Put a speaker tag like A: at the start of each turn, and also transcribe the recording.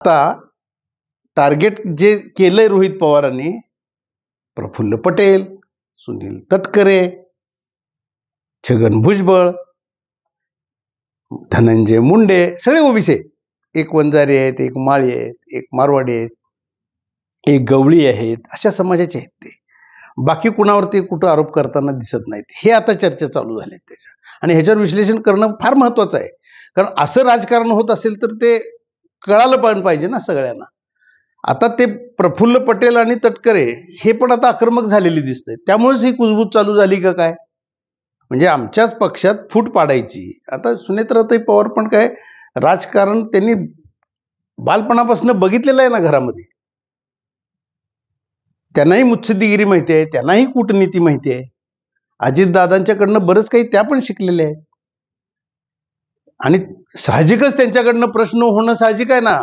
A: आता टार्गेट जे केलंय रोहित पवारांनी, प्रफुल्ल पटेल, सुनील तटकरे, छगन भुजबळ, धनंजय मुंडे, सगळे ओबीसी आहेत. एक वंजारी आहेत, एक माळी आहेत, एक मारवाडी आहेत, एक गवळी आहेत, अशा समाजाचे आहेत ते. बाकी कुणावरती कुठं आरोप करताना दिसत नाहीत. हे आता चर्चा चालू झाल्या त्याच्या, आणि ह्याच्यावर विश्लेषण करणं फार महत्वाचं आहे. कारण असं राजकारण होत असेल तर ते कळालं पण पाहिजे ना सगळ्यांना. आता ते प्रफुल्ल पटेल आणि तटकरे हे पण आता आक्रमक झालेली दिसत. त्यामुळेच ही कुजबूज चालू झाली का काय? म्हणजे आमच्याच पक्षात फूट पाडायची. आता सुनेत्राताई पवार पण काय राजकारण त्यांनी बालपणापासून बघितलेलं आहे ना घरामध्ये. त्यांनाही मुत्सद्दीगिरी माहिती आहे, त्यांनाही कूटनीती माहिती आहे. अजितदादांच्याकडनं बरंच काही त्या पण शिकलेल्या आहेत. आणि साहजिकच त्यांच्याकडनं प्रश्न होणं साहजिक आहे ना.